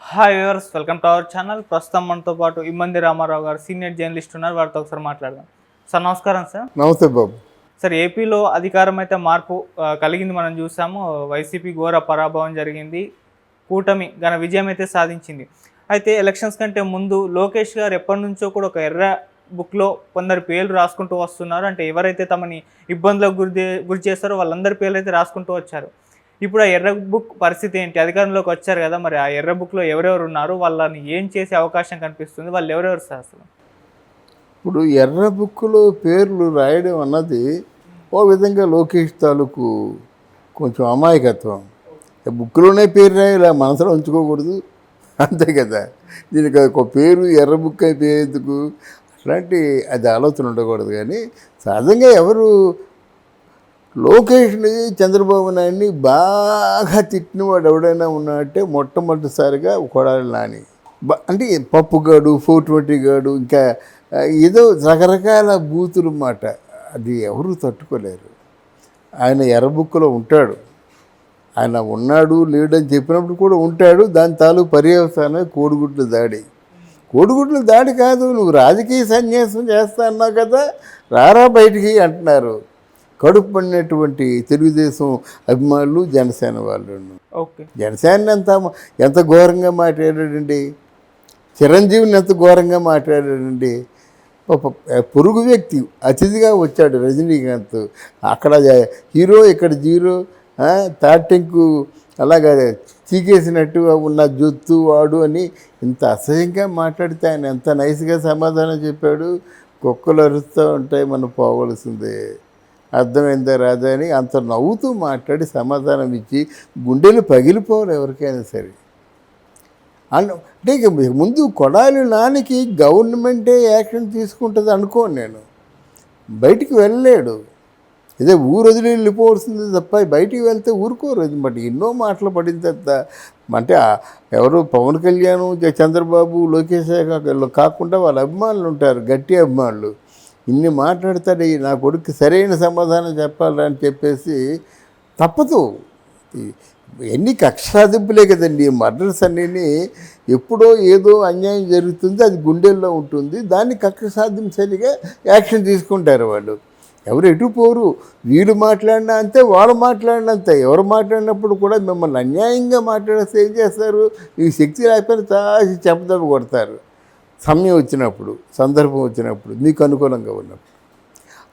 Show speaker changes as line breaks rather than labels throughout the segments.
Hi viewers, welcome to our channel. ప్రస్తుతం మనతో పాటు ఇమ్మంది రామారావు గారు సీనియర్ జర్నలిస్ట్ ఉన్నారు. వారితో ఒకసారి మాట్లాడదాం. సార్ నమస్కారం. సార్
నమస్తే బాబు.
సార్, ఏపీలో అధికారం అయితే మార్పు కలిగింది, మనం చూసాము. వైసీపీ ఘోర పరాభవం జరిగింది, కూటమి ఘన విజయం అయితే సాధించింది. అయితే ఎలక్షన్స్ కంటే ముందు లోకేష్ గారు ఎప్పటి నుంచో కూడా ఒక ఎర్ర బుక్లో కొందరు పేర్లు రాసుకుంటూ వస్తున్నారు. అంటే ఎవరైతే తమని ఇబ్బందులకు గురి చేస్తారో వాళ్ళందరి పేర్లు అయితే రాసుకుంటూ వచ్చారు. ఇప్పుడు ఆ ఎర్ర బుక్ పరిస్థితి ఏంటి? అధికారంలోకి వచ్చారు కదా, మరి ఆ ఎర్ర బుక్లో ఎవరెవరు ఉన్నారు, వాళ్ళని ఏం చేసే అవకాశం కనిపిస్తుంది, వాళ్ళు ఎవరెవరు సార్ అసలు?
ఇప్పుడు ఎర్ర బుక్కులో పేర్లు రాయడం అన్నది ఓ విధంగా లోకేష్ తాలూకు కొంచెం అమాయకత్వం. బుక్లోనే పేరు రాయాలి, మనసులో ఉంచుకోకూడదు, అంతే కదా. దీనికి ఒక పేరు ఎర్ర బుక్ అయిపోయేందుకు అట్లాంటి అది ఆలోచన ఉండకూడదు. కానీ సహజంగా ఎవరు లోకేష్ని, చంద్రబాబు నాయుడిని బాగా తిట్టినవాడు ఎవడైనా ఉన్నట్టే మొట్టమొదటిసారిగా కొడాలి నాని. అంటే పప్పుగాడు, 420 గాడు, ఇంకా ఏదో రకరకాల బూతులు మాట, అది ఎవరు తట్టుకోలేరు. ఆయన ఎర్రబుక్కులో ఉంటాడు, ఆయన ఉన్నాడు లేడని చెప్పినప్పుడు కూడా ఉంటాడు. దాని తాలూకు పర్యవసానం కోడిగుడ్ల దాడి. కోడిగుడ్ల దాడి కాదు, నువ్వు రాజకీయ సన్యాసం చేస్తా అన్నావు కదా, రారా బయటికి అంటున్నారు కడుపు పడినటువంటి తెలుగుదేశం అభిమానులు, జనసేన వాళ్ళు. జనసేన ఎంత ఘోరంగా మాట్లాడాడండి, చిరంజీవిని ఎంత ఘోరంగా మాట్లాడాడండి. ఒక పొరుగు వ్యక్తి అతిథిగా వచ్చాడు రజనీకాంత్, అక్కడ హీరో ఇక్కడ జీరో, తాటింకు అలాగా చీకేసినట్టు ఉన్న జొత్తు వాడు అని ఇంత అసహ్యంగా మాట్లాడితే ఆయన ఎంత నైస్గా సమాధానం చెప్పాడు. కుక్కలు అరుస్తూ ఉంటాయి, మనం పోవలసిందే, అర్థమైందా రాదా అని అంత నవ్వుతూ మాట్లాడి సమాధానం ఇచ్చి గుండెలు పగిలిపోవాలి ఎవరికైనా సరే. అంటే ఇక ముందు కొడాలి నానికి గవర్నమెంటే యాక్షన్ తీసుకుంటుంది అనుకోను నేను. బయటికి వెళ్ళలేడు, ఇదే ఊరు వదిలి వెళ్ళిపోవలసింది తప్ప బయటికి వెళ్తే ఊరుకోరు. బట్ ఎన్నో మాటలు పడిన తర్వాత అంటే ఎవరు పవన్ కళ్యాణ్, చంద్రబాబు, లోకేష్ కాకుండా వాళ్ళ అభిమానులు ఉంటారు, గట్టి అభిమానులు. ఇన్ని మాట్లాడతాడు, నా కొడుకు సరైన సమాధానం చెప్పాలని చెప్పేసి తప్పదు. ఎన్ని కక్షాదింపులే కదండి, మర్డర్స్ అన్నీ ఎప్పుడో ఏదో అన్యాయం జరుగుతుంది, అది గుండెల్లో ఉంటుంది, దాన్ని కక్ష సాధించలిగా యాక్షన్ తీసుకుంటారు వాళ్ళు. ఎవరు ఎటు పోరు, వీళ్ళు మాట్లాడినా అంతే, వాళ్ళు మాట్లాడినా అంతే. ఎవరు మాట్లాడినప్పుడు కూడా మిమ్మల్ని అన్యాయంగా మాట్లాడితే ఏం చేస్తారు, ఈ శక్తి లేకపోయినా తాసి చెప్పదెబ్బ కొడతారు సమయం వచ్చినప్పుడు, సందర్భం వచ్చినప్పుడు, మీకు అనుకూలంగా ఉన్నప్పుడు.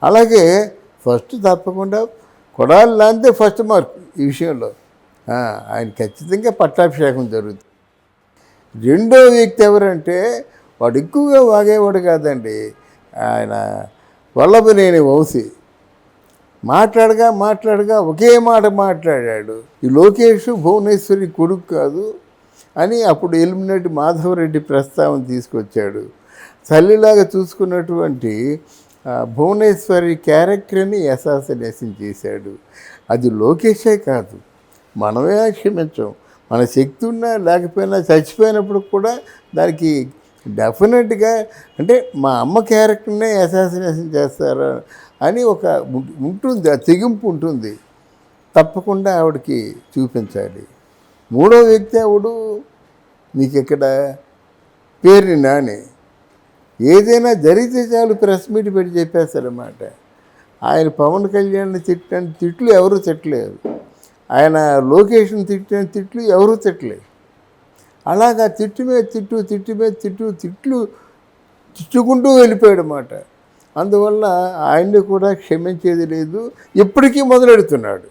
అలాగే ఫస్ట్ తప్పకుండా కొడాలి నాందే ఫస్ట్ మార్క్ ఈ విషయంలో. ఆయన ఖచ్చితంగా పట్టాభిషేకం జరుగుతుంది. రెండో వ్యక్తి ఎవరంటే వాడు ఎక్కువగా వాగేవాడు కాదండి, ఆయన వల్లభనేని వంశీ. మాట్లాడగా ఒకే మాట మాట్లాడాడు, ఈ లోకేష్ భువనేశ్వరి కొడుకు కాదు అని అప్పుడు ఎలిమినేట్ మాధవరెడ్డి ప్రస్తావన తీసుకొచ్చాడు. తల్లిలాగా చూసుకున్నటువంటి భువనేశ్వరి క్యారెక్టర్ని అసాసినేషన్ చేశాడు. అది లోకేషే కాదు, మనమే క్షమించాం. మన శక్తి ఉన్నా లేకపోయినా చచ్చిపోయినప్పుడు కూడా దానికి డెఫినెట్గా అంటే మా అమ్మ క్యారెక్టర్నే అసాసినేషన్ చేస్తారా అని ఒక ఉంటుంది, ఆ తెగింపు ఉంటుంది, తప్పకుండా ఆవిడకి చూపించాలి. మూడో వ్యక్తి ఆవిడు మీకు ఇక్కడ పేరుని నాని. ఏదైనా జరిగితే చాలు ప్రెస్ మీట్ పెట్టి చెప్పేస్తారన్నమాట. ఆయన పవన్ కళ్యాణ్ని తిట్టిన తిట్లు ఎవరూ తిట్టలేరు, ఆయన లోకేష్ని తిట్టిన తిట్లు ఎవరూ తిట్టలేరు. అలాగా తిట్టు మీద తిట్లు తిట్టుకుంటూ వెళ్ళిపోయాడు అన్నమాట. అందువల్ల ఆయన్ని కూడా క్షమించేది లేదు. ఇప్పటికీ మొదలెడుతున్నాడు,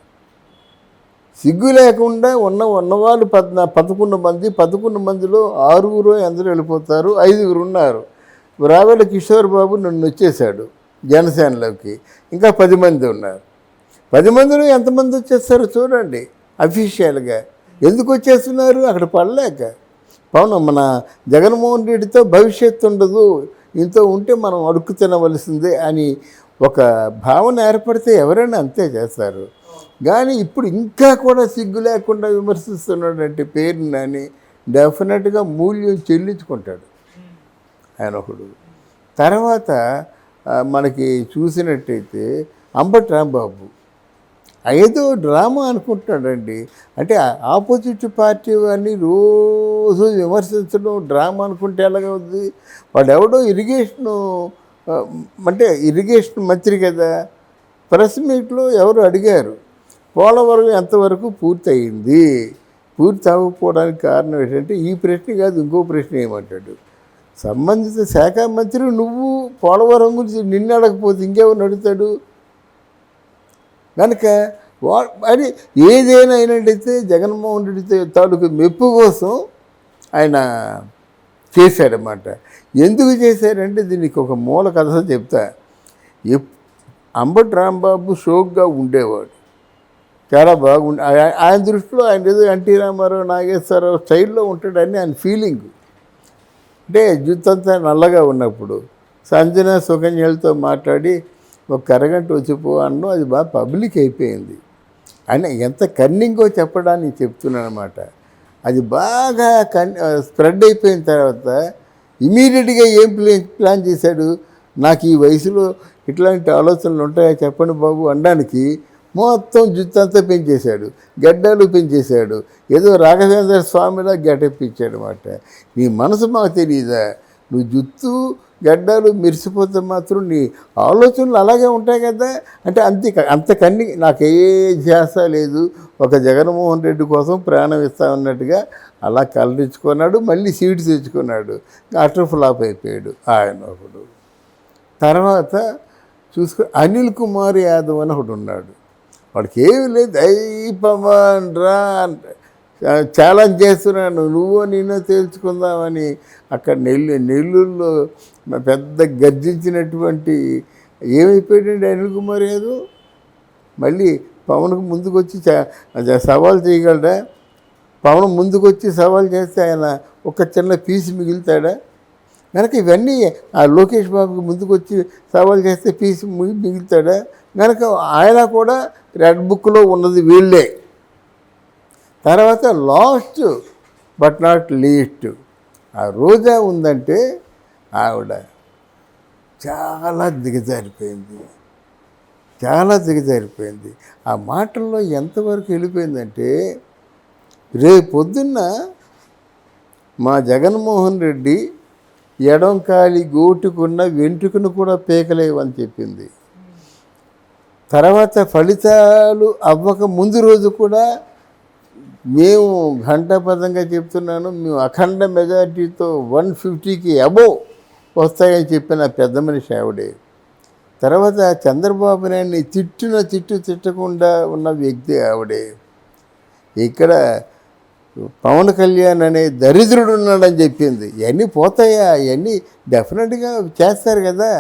సిగ్గు లేకుండా ఉన్నవాళ్ళు 11 మందిలో 6 అందరూ వెళ్ళిపోతారు, 5 ఉన్నారు. రావెల కిషోర్ బాబు నన్ను వచ్చేసాడు జనసేనలోకి, ఇంకా 10 మంది ఉన్నారు. 10 మందిలో ఎంతమంది వచ్చేస్తారో చూడండి అఫీషియల్గా. ఎందుకు వచ్చేస్తున్నారు, అక్కడ పడలేక. మన జగన్మోహన్ రెడ్డితో భవిష్యత్తు ఉండదు, ఇంతో ఉంటే మనం అడుక్కు తినవలసిందే అని ఒక భావన ఏర్పడితే ఎవరైనా అంతే చేస్తారు. కానీ ఇప్పుడు ఇంకా కూడా సిగ్గు లేకుండా విమర్శిస్తున్నాడంటే పేరుని అని డెఫినెట్గా మూల్యం చెల్లించుకుంటాడు ఆయన ఒకడు. తర్వాత మనకి చూసినట్టయితే అంబటి రాంబాబు ఏదో డ్రామా అనుకుంటున్నాడండి. అంటే ఆపోజిట్ పార్టీ వాడిని రోజు విమర్శించడం డ్రామా అనుకుంటే ఎలాగవుద్ది? వాడు ఎవడో ఇరిగేషను అంటే ఇరిగేషన్ మంత్రి కదా. ప్రెస్ మీట్లో ఎవరు అడిగారు, పోలవరం ఎంతవరకు పూర్తయింది, పూర్తి అవ్వకపోవడానికి కారణం ఏంటంటే ఈ ప్రశ్న కాదు ఇంకో ప్రశ్న ఏమంటాడు, సంబంధిత శాఖ మంత్రి నువ్వు పోలవరం గురించి నిన్ను అడగకపోతే ఇంకెవరిని అడుగుతాడు? కనుక అది ఏదైనా అయినట్టయితే జగన్మోహన్ రెడ్డి తాలూకు మెప్పు కోసం ఆయన చేశాడన్నమాట. ఎందుకు చేశారంటే దీనికి ఒక మూల కథ చెప్తా. అంబటి రాంబాబు షోక్గా ఉండేవాడు, చాలా బాగుండే. ఆయన దృష్టిలో ఆయన ఏదో ఎన్టీ రామారావు నాగేశ్వరరావు స్టైల్లో ఉంటాడని ఆయన ఫీలింగ్. అంటే జుత్తంతా నల్లగా ఉన్నప్పుడు సంజన సుకన్యలతో మాట్లాడి ఒక అరగంట వచ్చిపో అన్ను, అది బాగా పబ్లిక్ అయిపోయింది. ఆయన ఎంత కన్నింగో చెప్పడానికి చెప్తున్నాను అనమాట. అది బాగా స్ప్రెడ్ అయిపోయిన తర్వాత ఇమీడియట్గా ఏం ప్లాన్ చేశాడు, నాకు ఈ వయసులో ఇట్లాంటి ఆలోచనలు ఉంటాయా చెప్పండి బాబు అనడానికి మొత్తం జుత్తంతా పెంచేశాడు, గడ్డలు పెంచేశాడు, ఏదో రాఘవేంద్ర స్వామిలా గెటప్ ఇచ్చాడు అనమాట. నీ మనసు మాకు తెలియదా, నువ్వు జుత్తు గడ్డలు మెరిసిపోతే మాత్రం నీ ఆలోచనలు అలాగే ఉంటాయి కదా. అంటే అంతకన్నీ నాకు ఏ ధ్యాస లేదు, ఒక జగన్మోహన్ రెడ్డి కోసం ప్రాణం ఇస్తామన్నట్టుగా అలా కలరించుకున్నాడు. మళ్ళీ సీటు తెచ్చుకున్నాడు, అటర్ ఫ్లాప్ అయిపోయాడు ఆయన ఒకడు. తర్వాత చూసుకుని అనిల్ కుమార్ యాదవ్ అని ఒకడు ఉన్నాడు, వాడికి ఏమి లేదు, పవన్ రా ఛాలెంజ్ చేస్తున్నాను, నువ్వో నేనో తేల్చుకుందామని అక్కడ నెల్లూరులో పెద్ద గర్జించినటువంటి ఏమైపోయాడండి అనిల్ కుమార్ యాదవ్. మళ్ళీ పవన్కు ముందుకు వచ్చి సవాల్ చేయగలడా? పవన్ ముందుకు వచ్చి సవాల్ చేస్తే ఆయన ఒక చిన్న పీసు మిగులుతాడా? కనుక ఇవన్నీ ఆ లోకేష్ బాబుకి ముందుకు వచ్చి సవాల్ చేస్తే పీసు మిగులుతాడా? కనుక ఆయన కూడా రెడ్ బుక్లో ఉన్నది వీళ్ళే. తర్వాత లాస్ట్ బట్ నాట్ లీస్ట్ ఆ రోజా ఉందంటే ఆవిడ చాలా దిగజారిపోయింది, చాలా దిగజారిపోయింది. ఆ మాటల్లో ఎంతవరకు వెళ్ళిపోయిందంటే రేపొద్దున్న మా జగన్మోహన్ రెడ్డి ఎడంకాలి గోటుకున్న వెంట్రుకను కూడా పీకలేవని చెప్పింది. తర్వాత ఫలితాలు అవ్వక ముందు రోజు కూడా మేము ఘంటాపథంగా చెప్తున్నాను, మేము అఖండ మెజార్టీతో 150కి అబోవ్ వస్తాయని చెప్పిన పెద్ద మనిషి ఆవిడే. తర్వాత చంద్రబాబు నాయుడిని తిట్టకుండా ఉన్న వ్యక్తి ఆవిడే. ఇక్కడ పవన్ కళ్యాణ్ అనే దరిద్రుడు ఉన్నాడని చెప్పింది. ఇవన్నీ పోతాయా? ఇవన్నీ డెఫినెట్గా చేస్తారు కదా.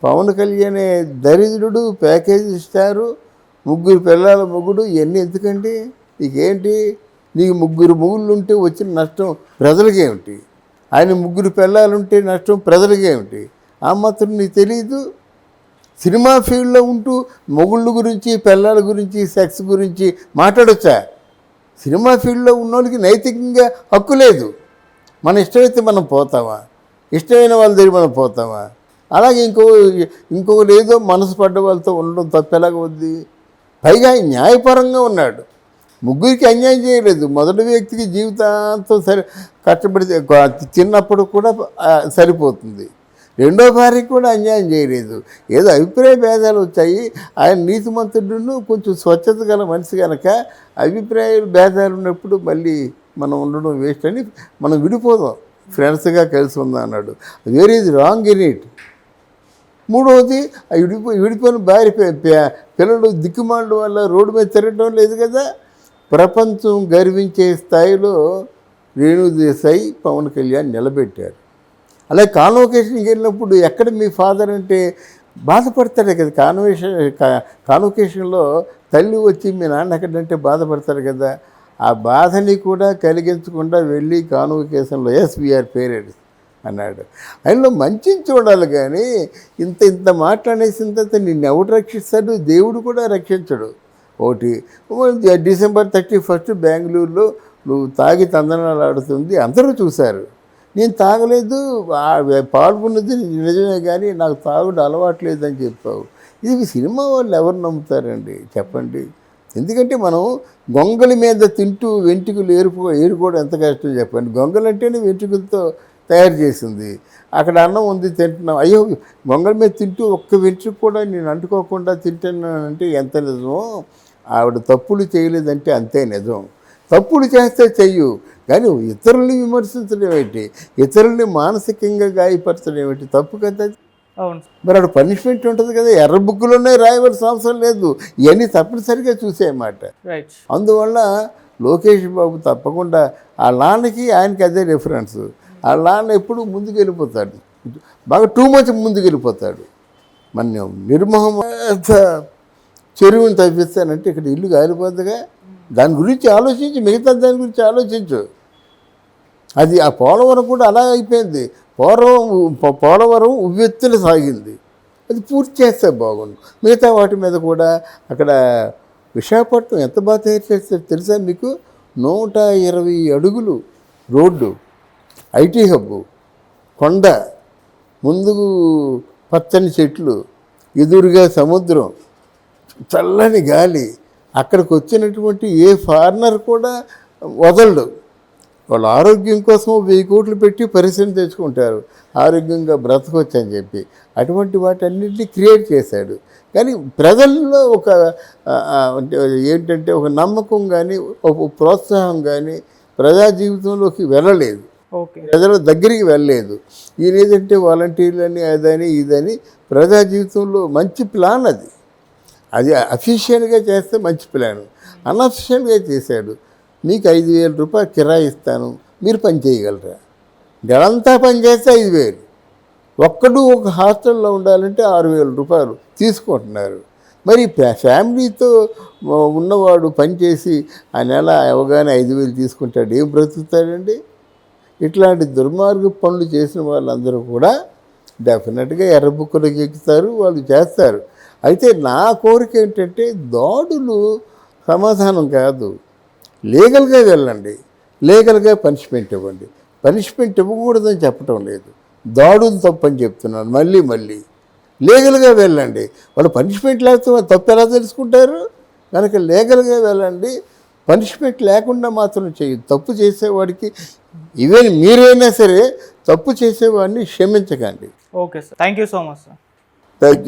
పవన్ కళ్యాణ్ దరిద్రుడు, ప్యాకేజీ ఇస్తారు, 3 పిల్లల మొగుడు, ఇవన్నీ ఎందుకండి? నీకేంటి? నీకు 3 మొగుళ్ళు ఉంటే వచ్చిన నష్టం ప్రజలకేమిటి? ఆయన 3 పిల్లలుంటే నష్టం ప్రజలకేమిటి? ఆ మాత్రం నీకు తెలీదు? సినిమా ఫీల్డ్లో ఉంటూ మొగుళ్ళ గురించి, పిల్లల గురించి, సెక్స్ గురించి మాట్లాడొచ్చా? సినిమా ఫీల్డ్లో ఉన్న వాళ్ళకి నైతికంగా హక్కు లేదు. మన ఇష్టమైతే మనం పోతామా? ఇష్టమైన వాళ్ళ దగ్గర మనం పోతామా? అలాగే ఇంకొకరు ఏదో మనసు పడ్డ వాళ్ళతో ఉండడం తప్పెలాగా ఉంది? పైగా న్యాయపరంగా ఉన్నాడు, 3కి అన్యాయం చేయలేదు. మొదటి వ్యక్తికి జీవితాంతం కష్టపడితే చిన్నప్పుడు కూడా సరిపోతుంది. రెండో భార్యకి కూడా అన్యాయం చేయలేదు. ఏదో అభిప్రాయ భేదాలు వచ్చాయి. ఆయన నీతిమంతుడును కొంచెం స్వచ్ఛత గల మనిషి కనుక అభిప్రాయ భేదాలు ఉన్నప్పుడు మళ్ళీ మనం ఉండడం వేస్ట్ అని మనం విడిపోదాం, ఫ్రెండ్స్గా కలిసి ఉందాం అన్నాడు. Where is wrong in it. మూడవది విడిపోయిన భార్య పిల్లలు దిక్కుమాలడం వల్ల రోడ్డు మీద తిరగడం లేదు కదా. ప్రపంచం గర్వించే స్థాయిలో రేణుదేశాయి, పవన్ కళ్యాణ్ నిలబెట్టారు. అలాగే కాన్వకేషన్కి వెళ్ళినప్పుడు ఎక్కడ మీ ఫాదర్ అంటే బాధపడతాడు కదా. కాన్వకేషన్లో తల్లి వచ్చి మీ నాన్న ఎక్కడంటే బాధపడతారు కదా. ఆ బాధని కూడా కలిగించకుండా వెళ్ళి కాన్వకేషన్లో ఎస్ వీఆర్ పేరెంట్స్ అన్నాడు. ఆయనలో మంచిని చూడాలి కానీ ఇంత మాట్లాడేసిన తర్వాత నిన్ను ఎవడు రక్షిస్తాడు? దేవుడు కూడా రక్షించడు. ఒకటి December 31 బెంగళూరులో నువ్వు తాగి తందనాలు ఆడుతుంది అందరూ చూశారు. నేను తాగలేదు, పాల్గొన్నది నిజమే కానీ నాకు తాగుడు అలవాట్లేదని చెప్పావు. ఇది సినిమా వాళ్ళు ఎవరు నమ్ముతారండి చెప్పండి. ఎందుకంటే మనం గొంగలి మీద తింటూ వెంట్రుకలు ఏరుకోవడం ఎంత కష్టం చెప్పండి. గొంగలు అంటేనే వెంట్రుకలతో తయారు చేసింది. అక్కడ అన్నం ఉంది తింటున్నాం, అయ్యో గొంగలి మీద తింటూ ఒక్క వెంట్రుక కూడా నేను అంటుకోకుండా తింటున్నానంటే ఎంత నిజమో. ఆవిడ తప్పులు చేయలేదంటే అంతే నిజం. తప్పులు చేస్తే చెయ్యు, కానీ ఇతరుల్ని విమర్శించడం ఏంటి, ఇతరుల్ని మానసికంగా గాయపరచడం ఏంటి, తప్పు కదా.
అవును.
మరి అక్కడ పనిష్మెంట్ ఉంటుంది కదా, ఎర్ర బుక్కులోనే రాయవలసిన అవసరం లేదు. ఇవన్నీ తప్పనిసరిగా చూసేయమాట.
రైట్.
అందువల్ల లోకేష్ బాబు తప్పకుండా ఆ నాన్నకి ఆయనకి అదే రిఫరెన్స్. ఆ నాన్న ఎప్పుడు ముందుకు వెళ్ళిపోతాడు, బాగా టూ మచ్ ముందుకు వెళ్ళిపోతాడు. మన నిర్మోహం చెరువుని తప్పిస్తానంటే ఇక్కడ ఇల్లు కాలిపోద్దిగా. దాని గురించి ఆలోచించి మిగతా దాని గురించి ఆలోచించు. అది ఆ పోలవరం కూడా అలా అయిపోయింది. పోలవరం ఉవ్వెత్తున సాగింది, అది పూర్తి చేస్తే బాగుండు. మిగతా వాటి మీద కూడా అక్కడ విశాఖపట్నం ఎంత బాగా తయారు చేస్తారు తెలుసా మీకు? 120 అడుగులు రోడ్డు, ఐటీ హబ్బు, కొండ, ముందుకు పచ్చని చెట్లు, ఎదురుగా సముద్రం, చల్లని గాలి. అక్కడికి వచ్చినటువంటి ఏ ఫారినర్ కూడా వదలడు. వాళ్ళ ఆరోగ్యం కోసం 1000 కోట్లు పెట్టి పరిశ్రమ తెచ్చుకుంటారు, ఆరోగ్యంగా బ్రతకొచ్చని చెప్పి. అటువంటి వాటన్నింటినీ క్రియేట్ చేశాడు. కానీ ప్రజల్లో ఒక ఏంటంటే ఒక నమ్మకం కానీ ఒక ప్రోత్సాహం కానీ ప్రజా జీవితంలోకి వెళ్ళలేదు,
ఓకే,
ప్రజల దగ్గరికి వెళ్ళలేదు. ఈయన ఏదంటే వాలంటీర్లని అదని ఇదని ప్రజా జీవితంలో మంచి ప్లాన్ అది. అది అఫీషియల్గా చేస్తే మంచి ప్లాను, అన్అఫీషియల్గా చేశాడు. మీకు 5,000 రూపాయలు కిరాయి ఇస్తాను, మీరు పని చేయగలరా? నెలంతా పని చేస్తే 5,000. ఒక్కడు ఒక హాస్టల్లో ఉండాలంటే 6,000 రూపాయలు తీసుకుంటున్నారు. మరి ఫ్యామిలీతో ఉన్నవాడు పనిచేసి ఆ నెల అవగానే 5,000 తీసుకుంటాడు, ఏం బ్రతుకుతాడండి? ఇట్లాంటి దుర్మార్గ పనులు చేసిన వాళ్ళందరూ కూడా డెఫినెట్గా ఎర్ర బుక్కులకు ఎక్కుతారు, వాళ్ళు చేస్తారు. అయితే నా కోరిక ఏంటంటే దాడులు సమాధానం కాదు, లీగల్గా వెళ్ళండి, లీగల్గా పనిష్మెంట్ ఇవ్వండి. పనిష్మెంట్ ఇవ్వకూడదని చెప్పడం లేదు, దాడులు తప్పని చెప్తున్నాను మళ్ళీ. లీగల్గా వెళ్ళండి. వాళ్ళు పనిష్మెంట్ లేకపోతే తప్పు ఎలా తెలుసుకుంటారు? కనుక లీగల్గా వెళ్ళండి, పనిష్మెంట్ లేకుండా మాత్రం చేయదు. తప్పు చేసేవాడికి ఈవెన్ మీరైనా సరే తప్పు చేసేవాడిని క్షమించకండి.
Okay sir, thank you so much sir.
Thank you.